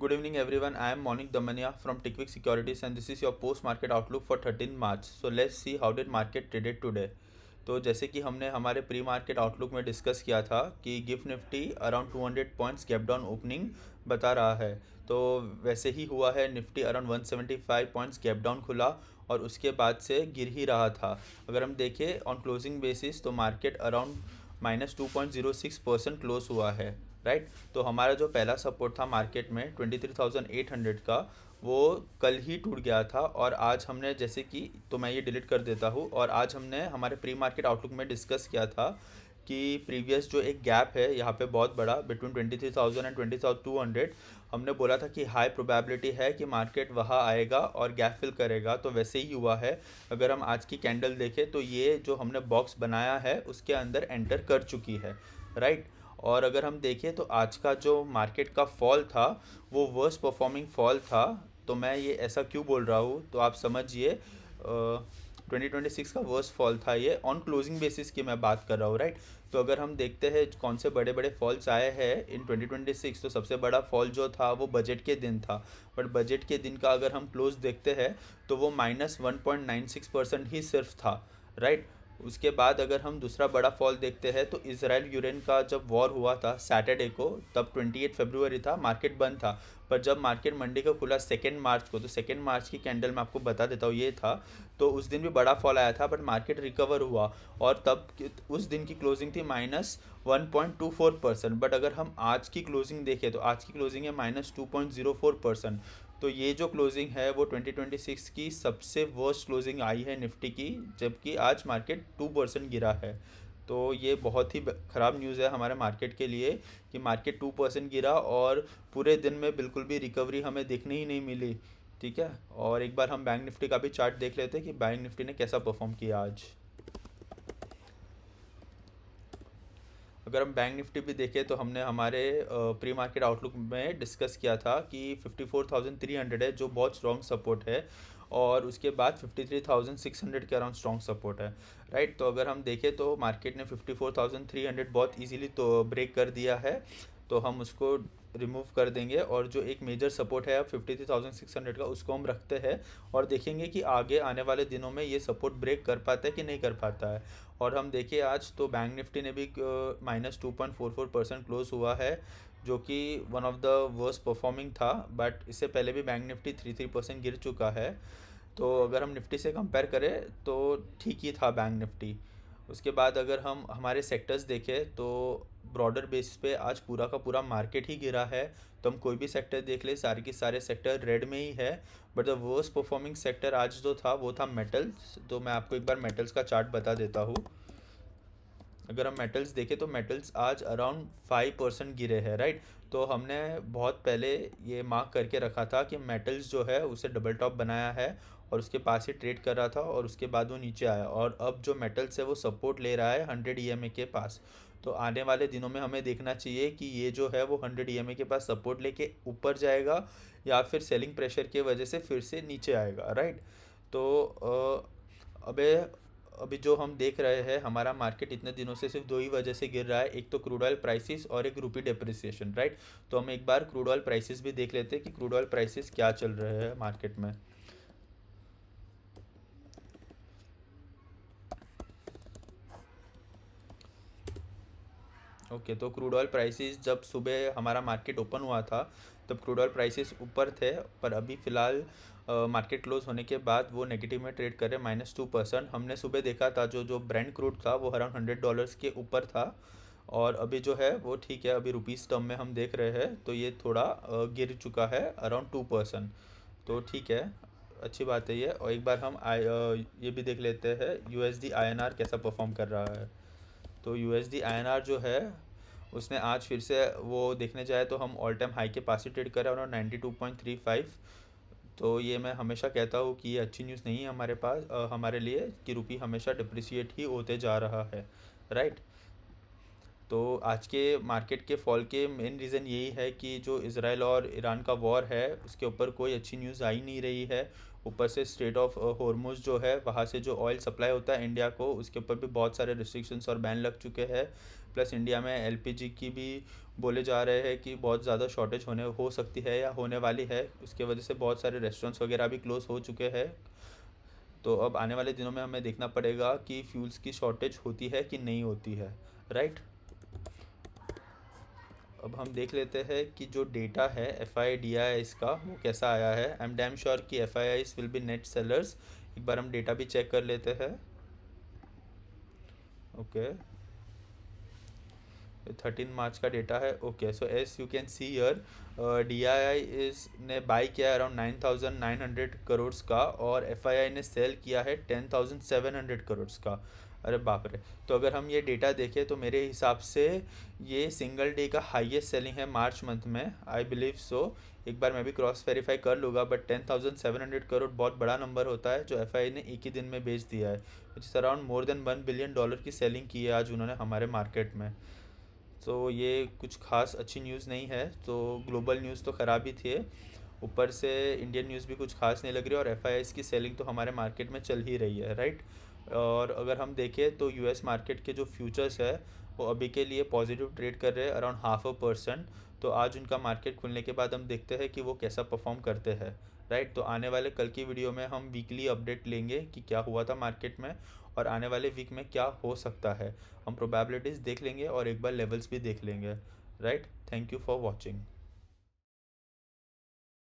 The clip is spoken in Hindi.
Good evening, everyone. I am Monik Damania from Tickwick Securities, and this is your post-market outlook for 13 March. So let's see how did market traded today. तो जैसे कि हमने हमारे प्री मार्केट आउटलुक में डिस्कस किया था कि gift Nifty around 200 points gap down opening बता रहा है। तो वैसे ही हुआ है, Nifty around 175 points gap down खुला और उसके बाद से गिर ही रहा था। अगर हम देखें ऑन क्लोजिंग बेसिस तो मार्केट अराउंड -2.06% क्लोज हुआ है। राइट। तो हमारा जो पहला सपोर्ट था मार्केट में 23,800 का, वो कल ही टूट गया था। और आज हमने जैसे कि, तो मैं ये डिलीट कर देता हूँ, और आज हमने हमारे प्री मार्केट आउटलुक में डिस्कस किया था कि प्रीवियस जो एक गैप है यहाँ पे बहुत बड़ा बिटवीन 23,000 एंड 20,200, हमने बोला था कि हाई प्रोबेबिलिटी है कि मार्केट वहाँ आएगा और गैप फिल करेगा। तो वैसे ही हुआ है। अगर हम आज की कैंडल देखें तो ये जो हमने बॉक्स बनाया है उसके अंदर एंटर कर चुकी है। राइट। और अगर हम देखें तो आज का जो मार्केट का फॉल था वो वर्स्ट परफॉर्मिंग फॉल था। तो मैं ये ऐसा क्यों बोल रहा हूँ तो आप समझिए, 2026 का वर्स्ट फॉल था ये, ऑन क्लोजिंग बेसिस की मैं बात कर रहा हूँ। राइट। तो अगर हम देखते हैं कौन से बड़े बड़े फॉल्स आए हैं इन 2026, तो सबसे बड़ा फॉल जो था वो बजट के दिन था। बट बजट के दिन का अगर हम क्लोज देखते हैं तो वो -1.96% ही सिर्फ था। राइट। उसके बाद अगर हम दूसरा बड़ा फॉल देखते हैं तो इसराइल यूक्रेन का जब वॉर हुआ था सैटरडे को, तब 28 फरवरी था, मार्केट बंद था। पर जब मार्केट मंडे को खुला 2 मार्च को, तो 2 मार्च की कैंडल मैं आपको बता देता हूँ, ये था। तो उस दिन भी बड़ा फॉल आया था बट मार्केट रिकवर हुआ। और तब उस दिन की क्लोजिंग थी -1.24%। बट अगर हम आज की क्लोजिंग देखें तो आज की क्लोजिंग है -2.04%। तो ये जो क्लोजिंग है वो 2026 की सबसे वर्स्ट क्लोजिंग आई है निफ्टी की, जबकि आज मार्केट 2% गिरा है। तो ये बहुत ही ख़राब न्यूज़ है हमारे मार्केट के लिए कि मार्केट 2% गिरा और पूरे दिन में बिल्कुल भी रिकवरी हमें देखने ही नहीं मिली। ठीक है। और एक बार हम बैंक निफ्टी का भी चार्ट देख लेते हैं कि बैंक निफ्टी ने कैसा परफॉर्म किया आज। अगर हम बैंक निफ्टी भी देखें तो हमने हमारे प्री मार्केट आउटलुक में डिस्कस किया था कि 54,300 है जो बहुत स्ट्रॉन्ग सपोर्ट है, और उसके बाद 53,600 के अराउंड स्ट्रॉन्ग सपोर्ट है। राइट। तो अगर हम देखें तो मार्केट ने 54,300 बहुत इजीली तो ब्रेक कर दिया है। तो हम उसको रिमूव कर देंगे और जो एक मेजर सपोर्ट है 53,600 का उसको हम रखते हैं, और देखेंगे कि आगे आने वाले दिनों में ये सपोर्ट ब्रेक कर पाता है कि नहीं कर पाता है। और हम देखिए आज तो बैंक निफ्टी ने भी -2.44% क्लोज हुआ है, जो कि one of the worst performing था। बट इससे पहले भी बैंक निफ्टी 3% गिर चुका है। तो अगर हम निफ्टी से कंपेयर करें तो ठीक ही था बैंक निफ्टी। उसके बाद अगर हम हमारे सेक्टर्स देखें तो ब्रॉडर बेसिस पे आज पूरा का पूरा मार्केट ही गिरा है। तो हम कोई भी सेक्टर देख ले, सारे के सारे सेक्टर रेड में ही है। But the worst performing sector आज जो था वो था मेटल्स। तो मैं आपको एक बार मेटल्स का चार्ट बता देता हूँ। अगर हम मेटल्स देखें तो मेटल्स आज अराउंड 5% गिरे हैं। राइट। तो हमने बहुत पहले ये मार्क करके रखा था कि मेटल्स जो है उसे डबल टॉप बनाया है और उसके पास ही ट्रेड कर रहा था और उसके बाद वो नीचे आया, और अब जो मेटल्स है वो सपोर्ट ले रहा है 100 EMA के पास। तो आने वाले दिनों में हमें देखना चाहिए कि ये जो है वो 100 EMA के पास सपोर्ट लेके ऊपर जाएगा या फिर सेलिंग प्रेशर की वजह से फिर से नीचे आएगा। राइट। तो अबे अभी जो हम देख रहे हैं हमारा मार्केट इतने दिनों से सिर्फ दो ही वजह से गिर रहा है, एक तो क्रूड ऑयल प्राइसेस और एक रुपी डेप्रिसिएशन। राइट। तो हम एक बार क्रूड ऑयल प्राइसेस भी देख लेते हैं कि क्रूड ऑयल प्राइसेस क्या चल रहे हैं मार्केट में। ओके। तो क्रूड ऑयल प्राइसेस जब सुबह हमारा मार्केट ओपन हुआ था तब क्रूड ऑयल प्राइसेस ऊपर थे, पर अभी फ़िलहाल मार्केट क्लोज होने के बाद वो नेगेटिव में ट्रेड कर रहे -2%। हमने सुबह देखा था जो जो ब्रेंट क्रूड था वो अराउंड $100 के ऊपर था, और अभी जो है वो ठीक है, अभी रुपीस टर्म में हम देख रहे हैं तो ये थोड़ा गिर चुका है अराउंड 2%। तो ठीक है, अच्छी बात है ये। और एक बार हम ये भी देख लेते हैं USD INR कैसा परफॉर्म कर रहा है। तो USD INR जो है उसने आज फिर से वो देखने जाए तो हम ऑल टाइम हाई के पास ही ट्रेड करें और 92.35। तो ये मैं हमेशा कहता हूँ कि ये अच्छी न्यूज़ नहीं है हमारे पास, हमारे लिए, कि रुपी हमेशा डिप्रिसिएट ही होते जा रहा है। राइट। तो आज के मार्केट के फॉल के मेन रीज़न यही है कि जो इसराइल और ईरान का वॉर है उसके ऊपर कोई अच्छी न्यूज़ आई नहीं रही है। ऊपर से स्ट्रेट ऑफ हॉर्मुज़ जो है वहाँ से जो ऑयल सप्लाई होता है इंडिया को, उसके ऊपर भी बहुत सारे रिस्ट्रिक्शंस और बैन लग चुके हैं। प्लस इंडिया में एलपीजी की भी बोले जा रहे हैं कि बहुत ज़्यादा शॉर्टेज होने हो सकती है या होने वाली है। उसके वजह से बहुत सारे रेस्टोरेंट्स वगैरह भी क्लोज़ हो चुके हैं। तो अब आने वाले दिनों में हमें देखना पड़ेगा कि फ्यूल्स की शॉर्टेज होती है कि नहीं होती है, राइट। अब हम देख लेते हैं कि जो डेटा है एफ आई डी आई इसका वो कैसा आया है। आई एम डैम श्योर कि F I eyes will be net sellers. एक बार हम डेटा भी चेक कर लेते हैं। ओके, 13 मार्च का डेटा है। Okay, so as you can see here D I I is ने बाई किया है अराउंड 9,900 करोड़ का, और एफ आई आई ने सेल किया है 10,700 करोड़ का। अरे बाप रे। तो अगर हम ये डेटा देखें तो मेरे हिसाब से ये सिंगल डे का हाईएस्ट सेलिंग है मार्च मंथ में, आई बिलीव सो। एक बार मैं भी क्रॉस वेरीफाई कर लूँगा, बट 10,700 करोड़ बहुत बड़ा नंबर होता है जो एफ आई आई ने एक ही दिन में बेच दिया है, which is around more than $1 billion की सेलिंग की है आज उन्होंने हमारे मार्केट में। तो ये कुछ खास अच्छी न्यूज़ नहीं है। तो ग्लोबल न्यूज़ तो ख़राब ही थी, ऊपर से इंडियन न्यूज़ भी कुछ खास नहीं लग रही, और एफ आई की सेलिंग तो हमारे मार्केट में चल ही रही है, राइट। और अगर हम देखें तो यूएस मार्केट के जो फ्यूचर्स है वो अभी के लिए पॉजिटिव ट्रेड कर रहे हैं अराउंड 0.5%। तो आज उनका मार्केट खुलने के बाद हम देखते हैं कि वो कैसा परफॉर्म करते हैं, राइट। तो आने वाले कल की वीडियो में हम वीकली अपडेट लेंगे कि क्या हुआ था मार्केट में और आने वाले वीक में क्या हो सकता है। हम प्रोबेबिलिटीज़ देख लेंगे और एक बार लेवल्स भी देख लेंगे, right. Thank you for watching.